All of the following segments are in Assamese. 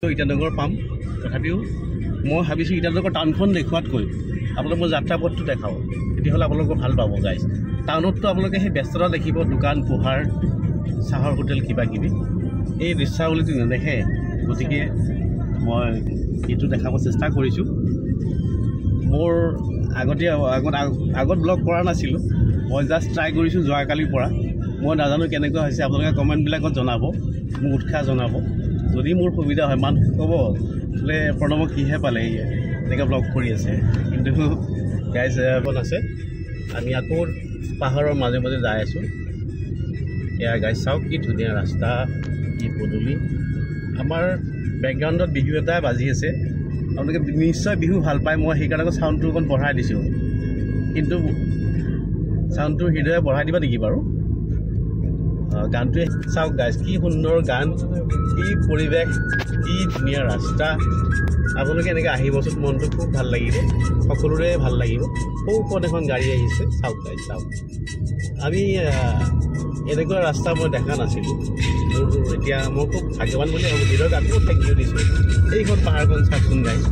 ইটানগৰ পাম তথাপিও মই ভাবিছোঁ ইটানগৰ টাউনখন দেখুৱাতকৈ আপোনালোকে মই যাত্ৰা পথটো দেখাওঁ তেতিয়াহ'লে আপোনালোকে ভাল পাব গাইজ টাউনততো আপোনালোকে সেই ব্যস্ততা দেখিব দোকান পোহাৰ চাহৰ হোটেল কিবা কিবি এই দৃশ্যাৱলীটো নেদেখে গতিকে মই এইটো দেখাব চেষ্টা কৰিছোঁ মোৰ আগত ব্লগ কৰা নাছিলোঁ মই জাষ্ট ট্ৰাই কৰিছোঁ যোৱাকালিৰ পৰা মই নাজানো কেনেকুৱা হৈছে আপোনালোকে কমেণ্টবিলাকত জনাব মোক উৎসাহ জনাব যদি মোৰ সুবিধা হয় মানুহ ক'ব বোলে প্ৰণৱক কিহে পালে এনেকৈ ব্লগ কৰি আছে কিন্তু গাইজ এখন আছে আমি আকৌ পাহাৰৰ মাজে মাজে যাই আছোঁ এয়া গাইজ চাওক কি ধুনীয়া ৰাস্তা কি পদূলি আমাৰ বেকগ্ৰাউণ্ডত বিহু এটা বাজি আছে আপোনালোকে নিশ্চয় বিহু ভাল পায় মই সেইকাৰণে আকৌ চাউণ্ডটো অকণ বঢ়াই দিছোঁ কিন্তু চাউণ্ডটো হৃদয়ে বঢ়াই দিবা নেকি বাৰু গানটোৱে চাওক গাইজ কি সুন্দৰ গান কি পৰিৱেশ কি ধুনীয়া ৰাস্তা আপোনালোকে এনেকৈ আহিবচোন মনটো খুব ভাল লাগিব সকলোৰে ভাল লাগিব সৌপথ এখন গাড়ী আহিছে চাওক গাইজ চাওক আমি এনেকুৱা ৰাস্তা মই দেখা নাছিলোঁ মোৰ এতিয়া মই খুব ভাগ্যৱান বুলি ভাবোঁ নিজৰ গানটো থেংক ইউ দিছোঁ এইখন পাহাৰখন চাওকচোন গাইজ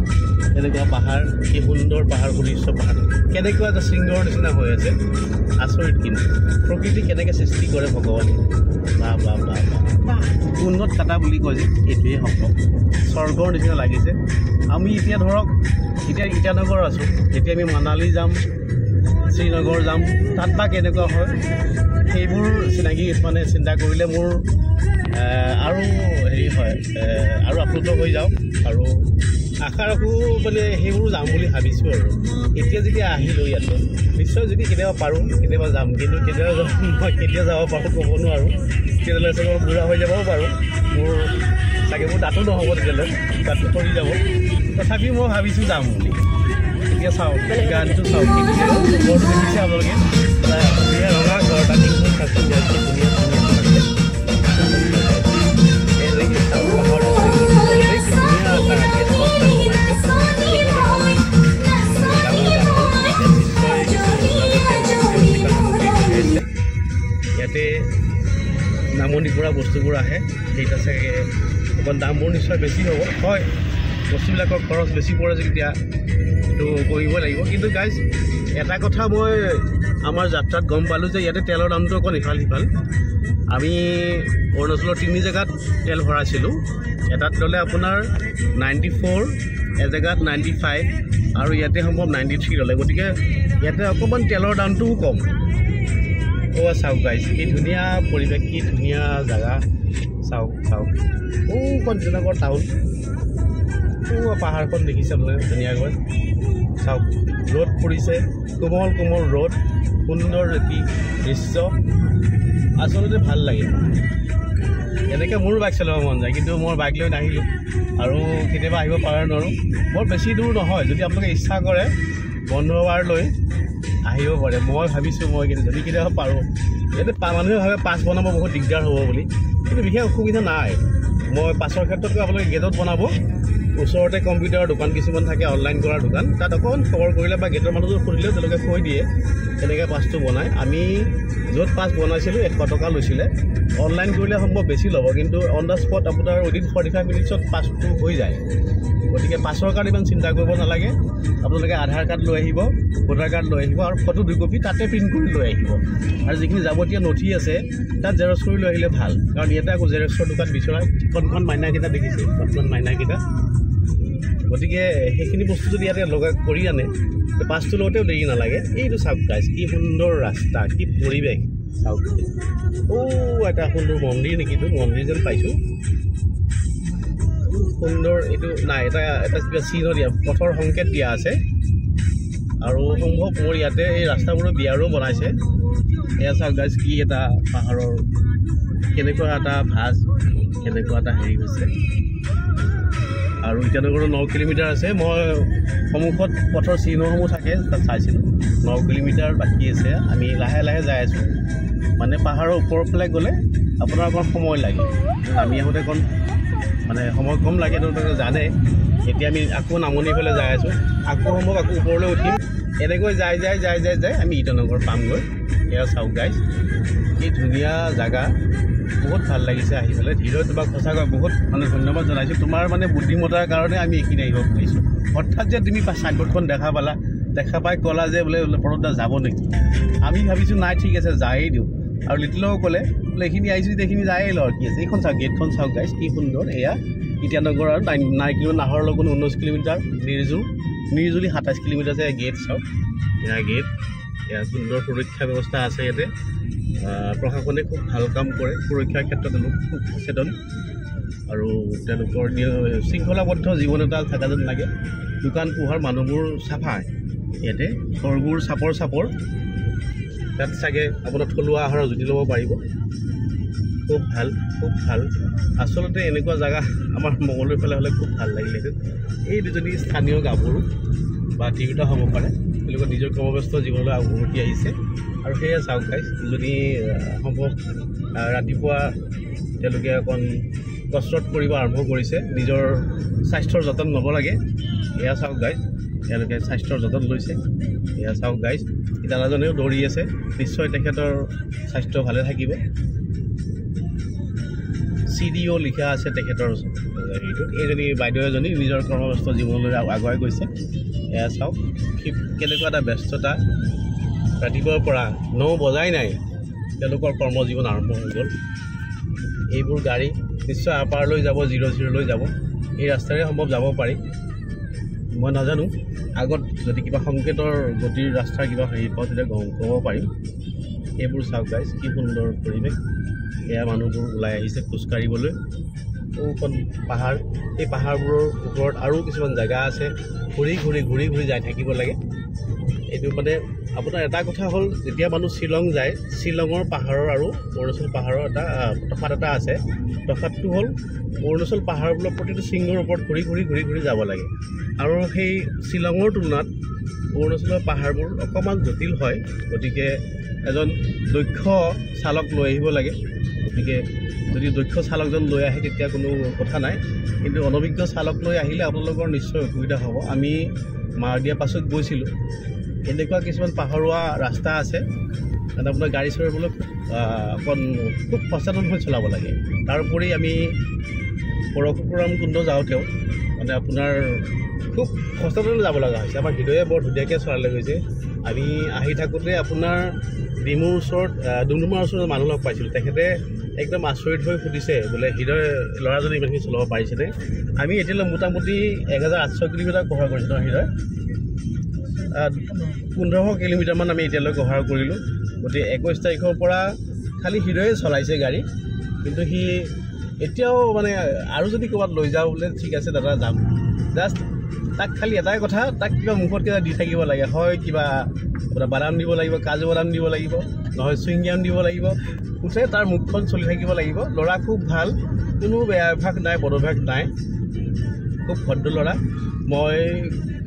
এনেকুৱা পাহাৰ কি সুন্দৰ পাহাৰ উৰিষ্য পাহাৰ কেনেকুৱা এটা শৃংগৰ নিচিনা হৈ আছে আচৰিত কিন্তু প্ৰকৃতি কেনেকৈ সৃষ্টি কৰে ভগৱানে উন্নত কাটা বুলি কয় যে এইটোৱেই সম্ভৱ স্বৰ্গৰ নিচিনা লাগিছে আমি এতিয়া ধৰক এতিয়া ইটানগৰ আছোঁ এতিয়া আমি মানালী যাম শ্ৰীনগৰ যাম তাত বা কেনেকুৱা হয় সেইবোৰ চিনাকি মানে চিন্তা কৰিলে মোৰ আৰু হেৰি হয় আৰু আপ্লুত হৈ যাওঁ আৰু আশা ৰাখোঁ মানে সেইবোৰ যাম বুলি ভাবিছোঁ আৰু এতিয়া যেতিয়া আহিলোঁ ইয়াত নিশ্চয় যদি কেতিয়াবা পাৰোঁ কেতিয়াবা যাম কিন্তু কেতিয়াবা মই কেতিয়া যাব পাৰোঁ ক'ব নোৱাৰোঁ তেতিয়াহ'লে চাগে বুঢ়া হৈ যাবও পাৰোঁ মোৰ চাগে মোৰ তাতো নহ'ব তেতিয়ালৈ তাতো কৰি যাব তথাপিও মই ভাবিছোঁ যাম বুলি এতিয়া চাওক গানটো চাওক ঘৰটো দেখিছে আপোনালোকে ধুনীয়া ৰঙা ঘৰ তাত চাওকচোন ধুনীয়া ইয়াতে নামনি পৰা বস্তুবোৰ আহে সেইটা চাগে অকণ দামবোৰ নিশ্চয় বেছি হ'ব হয় বস্তুবিলাকৰ খৰচ বেছি পৰে যেতিয়া এইটো কৰিব লাগিব কিন্তু গাইজ এটা কথা মই আমাৰ যাত্ৰাত গম পালোঁ যে ইয়াতে তেলৰ দামটো অকণ ইফাল সিফাল আমি অৰুণাচলৰ 3 জেগাত তেল ভৰাইছিলোঁ এটাত ল'লে আপোনাৰ 94 এজেগাত 95 আৰু ইয়াতে সম্ভৱ 93 ল'লে গতিকে ইয়াতে অকণমান তেলৰ দামটোও কম চাওক গাইজ কি ধুনীয়া পৰিৱেশ কি ধুনীয়া জেগা চাওক কঞ্চনগৰ টাউন পাহাৰখন দেখিছে আপোনালোকে ধুনীয়াকৈ চাওক ৰ'দ পৰিছে কোমল কোমল ৰ'দ সুন্দৰ এটি দৃশ্য আচলতে ভাল লাগে এনেকৈ মোৰো বাইক চলাব মন যায় কিন্তু মই বাইক লৈ নাহিলোঁ আৰু কেতিয়াবা আহিব পাৰে নোৱাৰোঁ বৰ বেছি দূৰ নহয় যদি আপোনালোকে ইচ্ছা কৰে বন্ধ বাৰ লৈ আহিব পাৰে মই ভাবিছোঁ মই কিন্তু যদি কেতিয়াবা পাৰোঁ ইয়াতে মানুহে ভাবে পাছ বনাব বহুত দিগদাৰ হ'ব বুলি কিন্তু বিশেষ অসুবিধা নাই মই পাছৰ ক্ষেত্ৰতকৈ আপোনালোকে গেটত বনাব ওচৰতে কম্পিউটাৰৰ দোকান কিছুমান থাকে অনলাইন কৰাৰ দোকান তাত অকণ খবৰ কৰিলে বা গেটৰ মানুহটো সুধিলেও তেওঁলোকে কৈ দিয়ে তেনেকৈ পাছটো বনায় আমি য'ত পাছ বনাইছিলোঁ 100 টকা লৈছিলে অনলাইন কৰিলে সম্ভৱ বেছি ল'ব কিন্তু অন দ্য স্পট আপোনাৰ উইদিন 45 মিনিটছত পাছটো হৈ যায় গতিকে পাছৰ কাৰণে ইমান চিন্তা কৰিব নালাগে আপোনালোকে আধাৰ কাৰ্ড লৈ আহিব ভোটাৰ কাৰ্ড লৈ আহিব আৰু ফটো 2 কপি তাতে প্ৰিণ্ট কৰি লৈ আহিব আৰু যিখিনি যাৱতীয় নথি আছে তাত জেৰক্স কৰি লৈ আহিলে ভাল কাৰণ ইয়াতে আকৌ জেৰক্সৰ দোকান বিচৰা কণখন মাইনাকেইটা দেখিছে কণখন মাইনাকেইটা গতিকে সেইখিনি বস্তু যদি ইয়াতে লগাই কৰি আনে পাছটো লওঁতেও দেৰি নালাগে এইটো চাওক গাইজ কি সুন্দৰ ৰাস্তা কি পৰিৱেশ চাওক এটা সুন্দৰ মন্দিৰ নেকিটো মন্দিৰ যেন পাইছোঁ সুন্দৰ এইটো নাই এটা কিবা চিহ্ন দিয়া পথৰ সংকেত দিয়া আছে আৰু সম্ভৱ মোৰ ইয়াতে এই ৰাস্তাবোৰৰ বিয়াৰো বনাইছে এয়া চাওক গাইজ কি এটা পাহাৰৰ কেনেকুৱা এটা ভাজ কেনেকুৱা এটা হেৰি হৈছে আৰু ইটানগৰৰ 9 কিলোমিটাৰ আছে মই সন্মুখত পথৰ চিহ্নসমূহ থাকে তাত চাইছিলোঁ 9 কিলোমিটাৰ বাকী আছে আমি লাহে লাহে যাই আছোঁ মানে পাহাৰৰ ওপৰৰ ফালে গ'লে আপোনাৰ অকণ সময় লাগে আমি আহোঁতে অকণ মানে সময় কম লাগে তেওঁলোকে জানে এতিয়া আমি আকৌ নামনি ফালে যাই আছোঁ আকৌ সম্ভৱ আকৌ ওপৰলৈ উঠিম এনেকৈ যাই আমি ইটানগৰ পামগৈ এয়া চাওক গাইজ কি ধুনীয়া জেগা বহুত ভাল লাগিছে আহি পেলাই হৃদয় তোমাক সঁচাকৈ বহুত মানে ধন্যবাদ জনাইছোঁ তোমাৰ মানে বুদ্ধিমত্তাৰ কাৰণে আমি এইখিনি আহিব পাৰিছোঁ হঠাৎ যে তুমি চাইনবোৰ্ডখন দেখা পালা দেখা পাই ক'লা যে বোলে পৰদা যাব নেকি আমি ভাবিছোঁ নাই ঠিক আছে যায়েই দিওঁ আৰু লিটিলেও ক'লে বোলে এইখিনি আহিছোঁ এইখিনি যায়েই লওঁ কি আছে এইখন চাওক গেটখন চাওক গাইজ কি সুন্দৰ এয়া ইটানগৰ আৰু 9 কিলোমিটাৰ নাহৰৰ লগত 19 কিলোমিটাৰ নিৰ্জুলি 27 কিলোমিটাৰ যে গেট চাওক এয়া গেট এয়া সুন্দৰ সুৰক্ষা ব্যৱস্থা আছে ইয়াতে প্ৰশাসনে খুব ভাল কাম কৰে সুৰক্ষাৰ ক্ষেত্ৰত তেওঁলোক খুব সচেতন আৰু তেওঁলোকৰ শৃংখলাবদ্ধ জীৱন এটা থকা যেন লাগে দোকান পোহাৰ মানুহবোৰ চাফা ইয়াতে ঘৰবোৰ চাপৰ তাত চাগে আপোনাৰ থলুৱা আহাৰৰ জুতি ল'ব পাৰিব খুব ভাল আচলতে এনেকুৱা জেগা আমাৰ মঙলদৈৰ ফালে হ'লে খুব ভাল লাগিলেহেঁতেন এই দুজনী স্থানীয় গাভৰু বা তিৰোতা হ'ব পাৰে তেওঁলোকৰ নিজৰ কৰ্মব্যস্ত জীৱনলৈ উভতি আহিছে আৰু সেয়া চাওক গাইজ যদি সম্ভৱ ৰাতিপুৱা তেওঁলোকে অকণ কচৰৎ কৰিব আৰম্ভ কৰিছে নিজৰ স্বাস্থ্যৰ যতন ল'ব লাগে এয়া চাওক গাইজ তেওঁলোকে স্বাস্থ্যৰ যতন লৈছে এয়া চাওক গাইজ দাদাজনেও দৌৰি আছে নিশ্চয় তেখেতৰ স্বাস্থ্য ভালে থাকিব CDO লিখা আছে তেখেতৰ হেৰিটোত এইজনী বাইদেউ এজনী নিজৰ কৰ্মব্যস্ত জীৱনলৈ আগুৱাই গৈছে এয়া চাওক কেনেকুৱা এটা ব্যস্ততা ৰাতিপুৱাৰ পৰা 9 বজাই নাই তেওঁলোকৰ কৰ্মজীৱন আৰম্ভ হৈ গ'ল এইবোৰ গাড়ী নিশ্চয় আপাৰলৈ যাব 00 লৈ যাব এই ৰাস্তাৰে সম্ভৱ যাব পাৰি মই নাজানো আগত যদি কিবা সংকেতৰ গতিৰ ৰাস্তাৰ কিবা হেৰি পাওঁ তেতিয়া ক'ব পাৰিম এইবোৰ চাওক গাইজ কি সুন্দৰ পৰিৱেশ এয়া মানুহবোৰ ওলাই আহিছে খোজকাঢ়িবলৈ ওখন পাহাৰ এই পাহাৰবোৰৰ ওপৰত আৰু কিছুমান জেগা আছে ঘূৰি যাই থাকিব লাগে এইটো মানে আপোনাৰ এটা কথা হ'ল যেতিয়া মানুহ শ্বিলং যায় শ্বিলঙৰ পাহাৰৰ আৰু অৰুণাচল পাহাৰৰ এটা তফাত এটা আছে তফাতটো হ'ল অৰুণাচল পাহাৰবোৰৰ প্ৰতিটো শৃংগৰ ওপৰত ঘূৰি যাব লাগে আৰু সেই শ্বিলঙৰ তুলনাত অৰুণাচলৰ পাহাৰবোৰ অকণমান জটিল হয় গতিকে এজন দক্ষ চালক লৈ আহিব লাগে গতিকে যদি দক্ষ চালকজন লৈ আহে তেতিয়া কোনো কথা নাই কিন্তু অনভিজ্ঞ চালক লৈ আহিলে আপোনালোকৰ নিশ্চয় অসুবিধা হ'ব আমি মাৰদিয়া পাছত গৈছিলোঁ এনেকুৱা কিছুমান পাহাৰুৱা ৰাস্তা আছে তাত আপোনাৰ গাড়ী চলাবলৈ খুব সচেতন হৈ চলাব লাগে তাৰোপৰি আমি পৰশুৰাম কুণ্ড যাওঁতেও মানে আপোনাৰ খুব সচেতন যাব লগা হৈছে আমাৰ হৃদয়ে বৰ ধুনীয়াকৈ চলালে গৈছে আমি আহি থাকোঁতে আপোনাৰ ডুমডুমাৰ ওচৰত মানুহ লগ পাইছিলোঁ তেখেতে একদম আচৰিত হৈ সুধিছে বোলে হৃদয় ল'ৰাজনে ইমানখিনি চলাব পাৰিছেনে আমি এতিয়ালৈ মোটামুটি 1800 কিলোমিটাৰ কভাৰ কৰিছোঁ ন হৃদয় 1500 কিলোমিটাৰমান আমি এতিয়ালৈ কভাৰ কৰিলোঁ গতিকে 21 তাৰিখৰ পৰা খালি হৃদয়ে চলাইছে গাড়ী কিন্তু সি এতিয়াও মানে আৰু যদি ক'ৰবাত লৈ যাওঁ বোলে ঠিক আছে দাদা যাম জাষ্ট তাক খালি এটাই কথা তাক কিবা মুখত কিবা দি থাকিব লাগে হয় কিবা আপোনাৰ বাদাম দিব লাগিব কাজু বাদাম দিব লাগিব নহয় চুইংগাম দিব লাগিব উঠে তাৰ মুখখন চলি থাকিব লাগিব ল'ৰা খুব ভাল কোনো বেয়া অভ্যাস নাই বদভ্যাস নাই খুব ভদ্ৰ ল'ৰা মই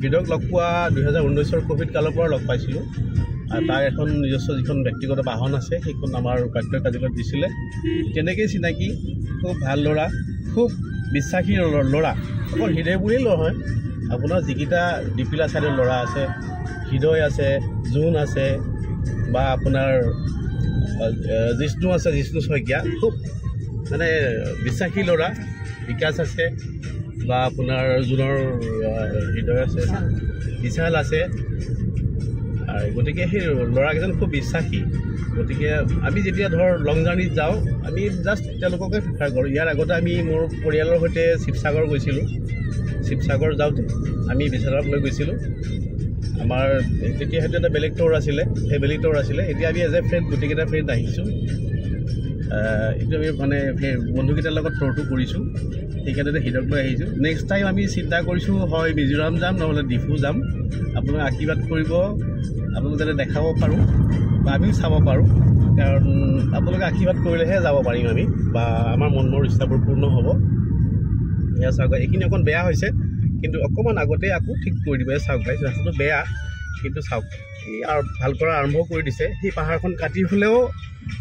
হৃদয়ক লগ পোৱা 2019 কোভিড কালৰ পৰা লগ পাইছিলোঁ আৰু তাৰ এখন নিজস্ব যিখন ব্যক্তিগত বাহন আছে সেইখন আমাৰ উপায়ুক্ত কাৰ্যালয়ত দিছিলে তেনেকেই চিনাকি খুব ভাল ল'ৰা খুব বিশ্বাসী ল'ৰা অকল হৃদয় বুলিয়েই নহয় আপোনাৰ যিকেইটা ডিপিলা চাইডৰ ল'ৰা আছে হৃদয় আছে জোন আছে বা আপোনাৰ জিষ্ণু আছে জিষ্ণু শইকীয়া খুব মানে বিশ্বাসী ল'ৰা বিকাশ আছে বা আপোনাৰ জোনৰ হৃদয় আছে বিশাল আছে আৰু গতিকে সেই ল'ৰাকেইজন খুব বিশ্বাসী গতিকে আমি যেতিয়া ধৰ লং জাৰ্ণিত যাওঁ আমি জাষ্ট তেওঁলোককে প্ৰিফাৰ কৰোঁ ইয়াৰ আগতে আমি মোৰ পৰিয়ালৰ সৈতে শিৱসাগৰ গৈছিলোঁ শিৱসাগৰ যাওঁতে আমি বিশালক লৈ গৈছিলোঁ আমাৰ তেতিয়া সেইটো এটা বেলেগ ট'ৰ আছিলে ফেমিলি ট'ৰ আছিলে এতিয়া আমি এজ এ ফ্ৰেণ্ড গোটেইকেইটা ফ্ৰেণ্ড আহিছোঁ এইটো আমি মানে বন্ধুকেইটাৰ লগত ট'ৰটো কৰিছোঁ সেইকাৰণে হৃদয়ক লৈ আহিছোঁ নেক্সট টাইম আমি চিন্তা কৰিছোঁ হয় মিজোৰাম যাম নহ'লে ডিফু যাম আপোনাক আশীৰ্বাদ কৰিব আপোনালোক যাতে দেখাব পাৰোঁ বা আমিও চাব পাৰোঁ কাৰণ আপোনালোকে আশীৰ্বাদ কৰিলেহে যাব পাৰিম আমি বা আমাৰ মনৰ ইচ্ছাবোৰ পূৰ্ণ হ'ব এয়া চাওক এইখিনি অকণ বেয়া হৈছে কিন্তু অকণমান আগতে আকৌ ঠিক কৰি দিব চাওক গাইজ ৰাস্তাটো বেয়া কিন্তু চাওক এই আৰু ভাল কৰা আৰম্ভ কৰি দিছে সেই পাহাৰখন কাটি হ'লেও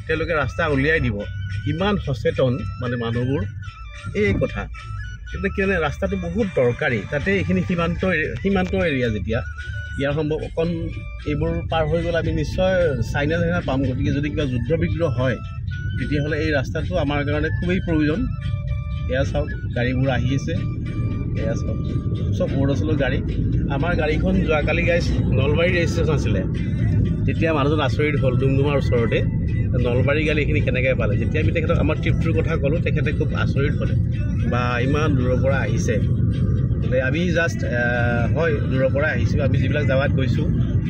তেওঁলোকে ৰাস্তা উলিয়াই দিব ইমান সচেতন মানে মানুহবোৰ এই কথা কিন্তু কিয়নে ৰাস্তাটো বহুত দৰকাৰী তাতে এইখিনি সীমান্ত এৰিয়া যেতিয়া ইয়াৰ সম্ভৱ অকণ এইবোৰ পাৰ হৈ গ'লে আমি নিশ্চয় চাইনা পাম গতিকে যদি কিবা যুদ্ধ বিগ্ৰহ হয় তেতিয়াহ'লে এই ৰাস্তাটো আমাৰ কাৰণে খুবেই প্ৰয়োজন। এয়া চাওক গাড়ীবোৰ আহি আছে, এয়া চাওক চব অৰুণাচলৰ গাড়ী। আমাৰ গাড়ীখন যোৱাকালি গাইজ নলবাৰী ৰেজিষ্ট্ৰেশ্যন আছিলে, তেতিয়া মানুহজন আচৰিত হ'ল ডুমডুমাৰ ওচৰতে নলবাৰী গাড়ী এইখিনি কেনেকৈ পালে। যেতিয়া আমি তেখেতক আমাৰ ট্ৰিপটোৰ কথা ক'লোঁ তেখেতে খুব আচৰিত হ'লে, বা ইমান দূৰৰ পৰা আহিছে। আমি জাষ্ট হয় দূৰৰ পৰা আহিছোঁ, আমি যিবিলাক জেগাত গৈছোঁ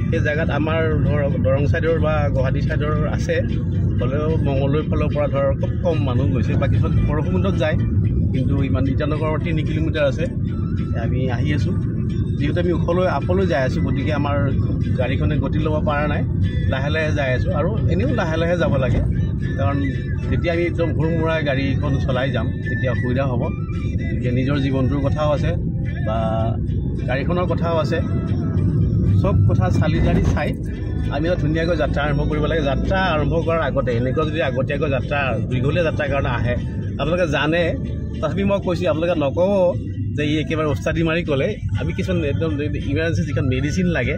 সেই জেগাত আমাৰ ধৰক দৰং ছাইডৰ বা গুৱাহাটী ছাইডৰ আছে, হ'লেও মঙলদৈৰ ফালৰ পৰা ধৰক খুব কম মানুহ গৈছে, বাকীখন পৰশুকুণ্ডত যায়, কিন্তু ইমান ইটানগৰৰ 3 কিলোমিটাৰ আছে। আমি আহি আছোঁ, যিহেতু আমি আপলৈ যাই আছোঁ, গতিকে আমাৰ গাড়ীখনে গতি ল'ব পৰা নাই, লাহে লাহে যাই আছোঁ। আৰু এনেও লাহে লাহে যাব লাগে, কাৰণ যেতিয়া আমি একদম হুৰমুৰাই গাড়ীখন চলাই যাম তেতিয়া অসুবিধা হ'ব। গতিকে নিজৰ জীৱনটোৰ কথাও আছে বা গাড়ীখনৰ কথাও আছে, চব কথা চালি জাৰি চাই আমি ধুনীয়াকৈ যাত্ৰা আৰম্ভ কৰিব লাগে। যাত্ৰা আৰম্ভ কৰাৰ আগতে এনেকুৱা যদি আগতীয়াকৈ যাত্ৰা দীঘলীয়া যাত্ৰাৰ কাৰণে আহে, আপোনালোকে জানে, তথাপি মই কৈছোঁ আপোনালোকে নক'ব যে ই একেবাৰে ওস্তাদি মাৰি ক'লে। আমি কিছুমান একদম ইমাৰ্জেঞ্চি যিখন মেডিচিন লাগে,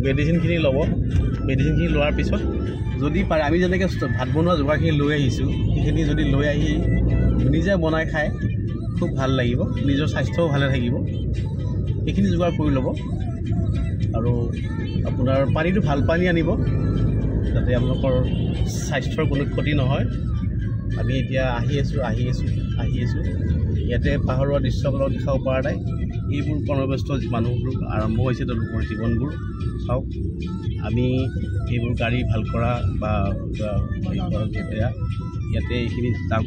মেডিচিনখিনি ল'ব। মেডিচিনখিনি লোৱাৰ পিছত যদি পাৰে, আমি যেনেকৈ ভাত বনোৱা যোগাৰখিনি লৈ আহিছোঁ, সেইখিনি যদি লৈ আহি নিজে বনাই খাই খুব ভাল লাগিব, নিজৰ স্বাস্থ্যও ভালে থাকিব। এইখিনি যোগাৰ কৰি ল'ব। আৰু আপোনাৰ পানীটো ভাল পানী আনিব, যাতে আপোনালোকৰ স্বাস্থ্যৰ কোনো ক্ষতি নহয়। আমি এতিয়া আহি আছোঁ ইয়াতে পাহাৰুৱা দৃশ্যবিলাক দেখাব পৰা নাই। এইবোৰ কৰ্মব্যস্ত মানুহবোৰ আৰম্ভ হৈছে তেওঁলোকৰ জীৱনবোৰ। চাওক আমি এইবোৰ গাড়ী ভাল কৰা বা ইয়াতে এইখিনি চাওক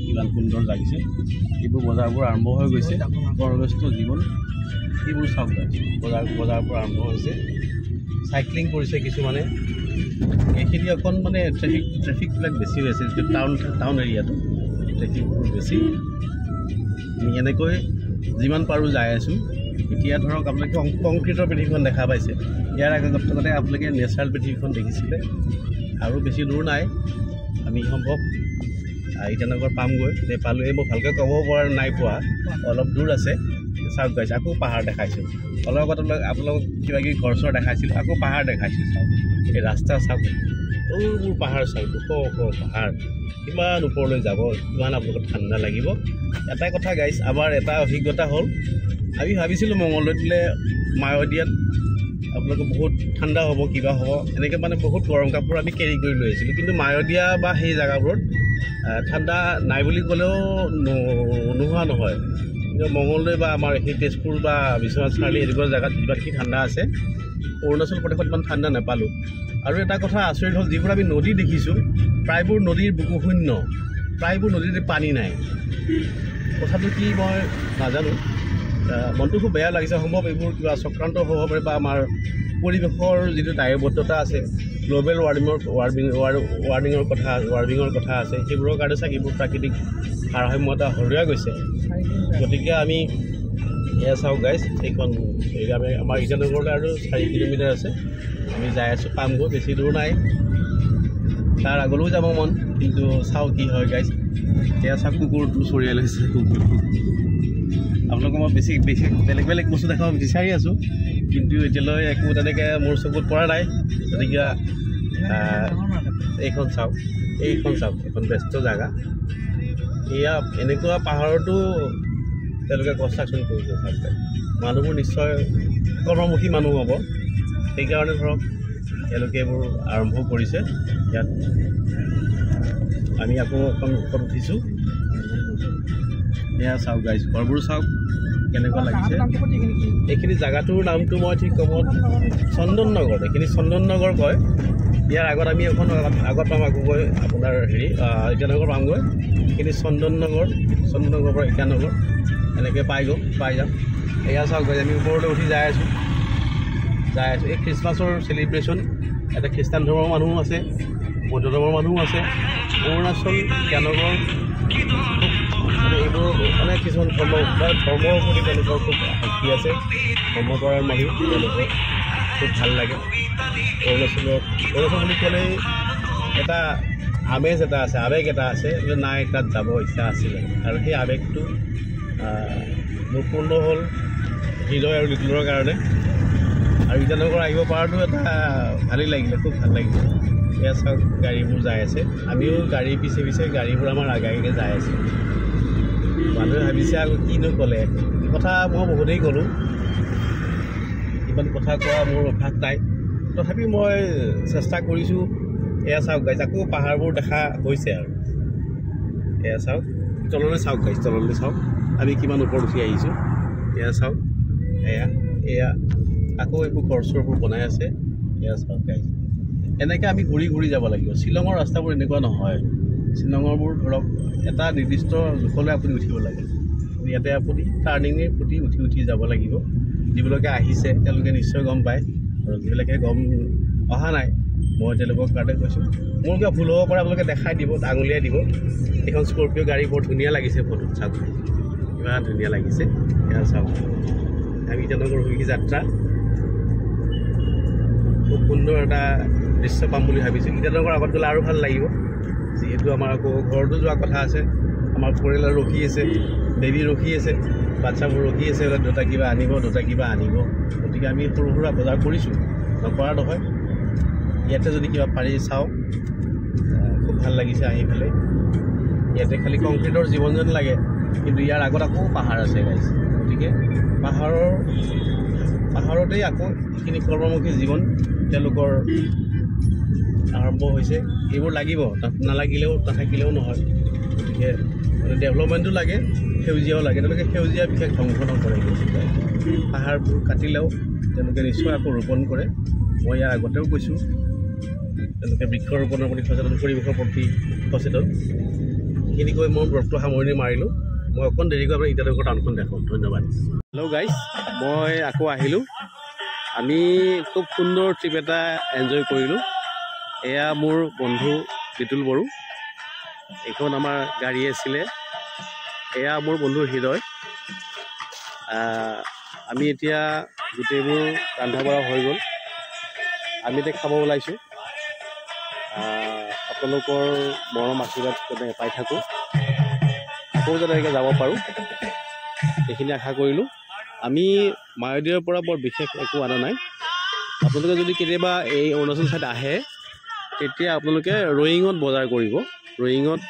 কিমান সুন্দৰ লাগিছে। এইবোৰ বজাৰবোৰ আৰম্ভ হৈ গৈছে, কৰ্মব্যস্ত জীৱন এইবোৰ চাওক। বজাৰবোৰ আৰম্ভ হৈছে, চাইক্লিং কৰিছে কিছুমানে। এইখিনি অকণ মানে ট্ৰেফিকবিলাক বেছি হৈ আছে, টাউন এৰিয়াটো ট্ৰেফিকবোৰ বেছি। আমি এনেকৈ যিমান পাৰোঁ যাই আছোঁ। এতিয়া ধৰক আপোনালোকে কংক্ৰিটৰ পৃথিৱীখন দেখা পাইছে, ইয়াৰ আগতে আপোনালোকে নেচাৰেল পৃথিৱীখন দেখিছিলে। আৰু বেছি দূৰ নাই, আমি সম্ভৱ ইটানগৰ পামগৈ, পালোঁৱে। মই ভালকৈ ক'ব পৰা নাই পোৱা, অলপ দূৰ আছে। চাওক গাইছে, আকৌ পাহাৰ দেখাইছোঁ। অলপ আগত আপোনালোকক কিবা কিবি ঘৰ চৰ দেখাইছিলোঁ, আকৌ পাহাৰ দেখাইছোঁ। চাওক এই ৰাস্তা চাওক, সৰুবোৰ পাহাৰ চাওক, ওখ পাহাৰ, কিমান ওপৰলৈ যাব, কিমান আপোনালোকৰ ঠাণ্ডা লাগিব। এটা কথা গাইছ, আমাৰ এটা অভিজ্ঞতা হ'ল, আমি ভাবিছিলোঁ মঙলদৈত বোলে মায়'দিয়াত আপোনালোকৰ বহুত ঠাণ্ডা হ'ব, কিবা হ'ব, এনেকৈ মানে বহুত গৰম কাপোৰ আমি কেৰি কৰি লৈ আহিছিলোঁ। কিন্তু মায়'দিয়া বা সেই জেগাবোৰত ঠাণ্ডা নাই বুলি ক'লেও নোহোৱা নহয়। কিন্তু মঙলদৈ বা আমাৰ সেই তেজপুৰ বা বিশ্বনাথ চাৰিআলি এনেকুৱা জেগাত যিমানখিনি ঠাণ্ডা আছে, অৰুণাচল প্ৰদেশত ইমান ঠাণ্ডা নাপালোঁ। আৰু এটা কথা আচৰিত হ'ল, যিবোৰ আমি নদী দেখিছোঁ প্ৰায়বোৰ নদীৰ বুকু শূন্য, প্ৰায়বোৰ নদীতে পানী নাই। কথাটো কি মই নাজানো, মনটো খুব বেয়া লাগিছে। সম্ভৱ এইবোৰ কিবা চক্ৰান্ত হ'ব পাৰে, বা আমাৰ পৰিৱেশৰ যিটো দায়বদ্ধতা আছে, গ্ল'বেল ৱাৰ্মিঙৰ কথা আছে, সেইবোৰৰ কাৰণে চাগে এইবোৰ প্ৰাকৃতিক ভাৰসাম্যতা হেৰুৱাই গৈছে। গতিকে আমি এয়া চাওক গাইজ, এইখন আমাৰ ইটানগৰলৈ আৰু 4 কিলোমিটাৰ আছে। আমি যাই আছোঁ, পামগৈ, বেছি দূৰ নাই। তাৰ আগলৈও যাব মন, কিন্তু চাওঁ কি হয় গাইজ। এয়া চাওক কুকুৰটো চৰিয়াই লৈছে। আপোনালোকক মই বেছি বেলেগ বস্তু দেখাব বিচাৰি আছোঁ, কিন্তু এতিয়ালৈ একো তেনেকৈ মোৰ চকুত পৰা নাই। গতিকে এইখন চাওক, এইখন ব্যস্ত জেগা। এয়া এনেকুৱা পাহাৰতো তেওঁলোকে কনষ্ট্ৰাকশ্যন কৰিছে। চাওক মানুহবোৰ নিশ্চয় কৰ্মমুখী মানুহ হ'ব, সেইকাৰণে ধৰক তেওঁলোকে এইবোৰ আৰম্ভ কৰিছে। ইয়াত আমি আকৌ এখন উঠিছোঁ। এয়া চাওক গাইজ, ঘৰবোৰ চাওক কেনেকুৱা লাগিছে। এইখিনি জেগাটোৰ নামটো মই ঠিক ক'ব, চন্দন নগৰ। এইখিনি চন্দন নগৰ কয়। ইয়াৰ আগত আমি এখন আগত পাম, আকৌ গৈ আপোনাৰ ইটানগৰ পামগৈ। এইখিনি চন্দন নগৰৰ পৰা ইটানগৰ এনেকৈ পাই যাম। এয়া চাওক গাইজ, আমি ওপৰলৈ উঠি যাই আছোঁ। এই খ্ৰীষ্টমাছৰ চেলিব্ৰেশ্যন। ইয়াতে খ্ৰীষ্টান ধৰ্মৰ মানুহো আছে, বৌদ্ধ ধৰ্মৰ মানুহো আছে। অৰুণাচল ইটানগৰ মানে এইবোৰ মানে কিছুমান ধৰ্মৰ প্ৰতি তেওঁলোকৰ খুব শক্তি আছে, ধৰ্ম কৰাৰ মানুহ তেওঁলোকৰ খুব ভাল লাগে। অৰুণাচল বুলি ক'লেই এটা আমেজ এটা আছে, আৱেগ এটা আছে, নাই তাত যাব ইচ্ছা আছিলে। আৰু সেই আৱেগটো মোৰ পূৰ্ণ হ'ল হৃদয় আৰু লিটলৰ কাৰণে। আৰু ইটানগৰ আহিব পৰাটো এটা ভালেই লাগিলে, খুব ভাল লাগিলে। এয়া চাওক গাড়ীবোৰ যাই আছে আমিও গাড়ী পিছে পিছে গাড়ীবোৰ আমাৰ আগে আগে যাই আছে মানুহে ভাবিছে আকৌ কিনো ক'লে কথা মই বহুতেই ক'লোঁ ইমান কথা কোৱা মোৰ অভ্যাস নাই তথাপি মই চেষ্টা কৰিছোঁ এয়া চাওক গাইজ আকৌ পাহাৰবোৰ দেখা হৈছে আৰু এয়া চাওক তললৈ চাওক গাইজ তললৈ চাওক আমি কিমান ওপৰত উঠি আহিছোঁ এয়া চাওক এয়া আকৌ এইবোৰ ঘৰ চৰবোৰ বনাই আছে এয়া চাওক গাইজ এনেকৈ আমি ঘূৰি ঘূৰি যাব লাগিব শ্বিলঙৰ ৰাস্তাবোৰ এনেকুৱা নহয় শ্বিলঙৰবোৰ ধৰক এটা নিৰ্দিষ্ট জোখলৈ আপুনি উঠিব লাগে ইয়াতে আপুনি টাৰ্ণিঙে প্ৰতি উঠি উঠি যাব লাগিব যিবিলাকে আহিছে তেওঁলোকে নিশ্চয় গম পায় আৰু যিবিলাকে গম অহা নাই মই তেওঁলোকৰ কাৰণে কৈছোঁ মোৰ কিবা ভুল হ'ব পাৰে আপোনালোকে দেখাই দিব আঙুলিয়াই দিব এখন স্কৰপিঅ' গাড়ী বৰ ধুনীয়া লাগিছে ফটোত চাওক ইমান ধুনীয়া লাগিছে এয়া চাওক আমি ইটানগৰ অভিমুখী যাত্ৰা খুব সুন্দৰ এটা দৃশ্য পাম বুলি ভাবিছোঁ ইটানগৰ আগত গ'লে আৰু ভাল লাগিব যিহেতু আমাৰ আকৌ ঘৰতো যোৱা কথা আছে আমাৰ পৰিয়াল ৰখি আছে বেবী ৰখি আছে বাচ্চাবোৰ ৰখি আছে দেউতা কিবা আনিব গতিকে আমি সৰু সুৰা বজাৰ কৰিছোঁ নকৰা নহয় ইয়াতে যদি কিবা পাৰি চাওঁ খুব ভাল লাগিছে আহি পেলাই ইয়াতে খালি কংক্ৰিটৰ জীৱন যেন লাগে কিন্তু ইয়াৰ আগত আকৌ পাহাৰ আছে গাইজ গতিকে পাহাৰতেই আকৌ এইখিনি কৰ্মমুখী জীৱন তেওঁলোকৰ আৰম্ভ হৈছে এইবোৰ লাগিব তাত নাথাকিলেও নহয় গতিকে ডেভেলপমেণ্টো লাগে সেউজীয়াও লাগে তেওঁলোকে সেউজীয়া বিশেষ ধ্বংস নকৰে পাহাৰবোৰ কাটিলেও তেওঁলোকে নিশ্চয় আকৌ ৰোপণ কৰে মই ইয়াৰ আগতেও কৈছোঁ তেওঁলোকে বৃক্ষৰোপণৰ প্ৰতি সচেতন পৰিৱেশৰ প্ৰতি সচেতন এইখিনি কৈ মই ব্লগটো সামৰণি মাৰিলোঁ মই অকণ দেৰিকৈ আপোনাৰ ইটানগৰ টাউনখন দেখোঁ ধন্যবাদ হেল্ল' গাইজ মই আকৌ আহিলোঁ আমি খুব সুন্দৰ ট্ৰিপ এটা এনজয় কৰিলোঁ এয়া মোৰ বন্ধু বিতুল বড়ো এইখন আমাৰ গাড়ী আছিলে এয়া মোৰ বন্ধু হৃদয় আমি এতিয়া গোটেইবোৰ ৰন্ধা বঢ়া হৈ গ'ল আমি এতিয়া খাব ওলাইছোঁ আপোনালোকৰ মৰম আশীৰ্বাদ যেনে পাই থাকোঁ আকৌ যাতে এনেকৈ যাব পাৰোঁ এইখিনি আশা কৰিলোঁ আমি মায়'ডিয়াৰ পৰা বৰ বিশেষ একো অনা নাই আপোনালোকে যদি কেতিয়াবা এই অৰুণাচল ছাইড আহে তেতিয়া আপোনালোকে ৰয়িঙত বজাৰ কৰিব ৰয়িঙত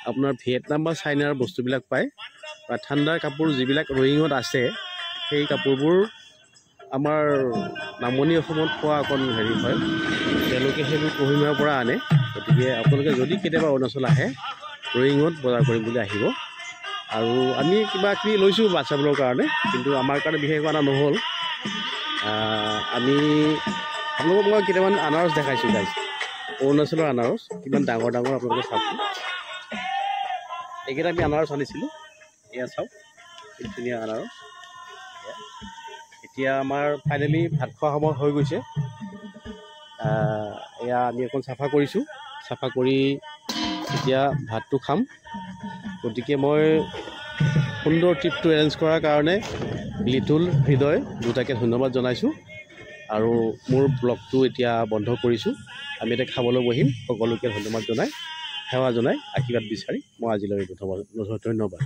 আপোনাৰ ভিয়েটনাম বা চাইনাৰ বস্তুবিলাক পায় বা ঠাণ্ডাৰ কাপোৰ যিবিলাক ৰয়িঙত আছে সেই কাপোৰবোৰ আমাৰ নামনি অসমত পোৱা অকণ হেৰি হয় তেওঁলোকে সেইবোৰ কহিমাৰ পৰা আনে গতিকে আপোনালোকে যদি কেতিয়াবা অৰুণাচল আহে ৰয়িঙত বজাৰ কৰিম বুলি আহিব আৰু আমি কিবা কিবি লৈছোঁ বাচ্চাবোৰৰ কাৰণে কিন্তু আমাৰ কাৰণে বিশেষ অনা নহ'ল আমি আপোনালোকক মই কেইটামান আনাৰস দেখাইছোঁ গাইজ অৰুণাচলৰ আনাৰস কিমান ডাঙৰ আপোনালোকে চাওকচোন এইকেইটা আমি আনাৰস আনিছিলোঁ এয়া চাওক কি ধুনীয়া আনাৰস এতিয়া আমাৰ ফাইনেলি ভাত খোৱা সময় হৈ গৈছে এয়া আমি অকণ চাফা কৰিছোঁ চাফা কৰি এতিয়া ভাতটো খাম গতিকে মই সুন্দৰ ট্ৰিপটো এৰেঞ্জ কৰাৰ কাৰণে লিটুল হৃদয় দুটাকে ধন্যবাদ জনাইছোঁ আৰু মোৰ ব্লগটো এতিয়া বন্ধ কৰিছোঁ আমি এতিয়া খাবলৈ বহিম সকলোকে ধন্যবাদ জনাই সেৱা জনাই আশীৰ্বাদ বিচাৰি মই আজিলৈ ধন্যবাদ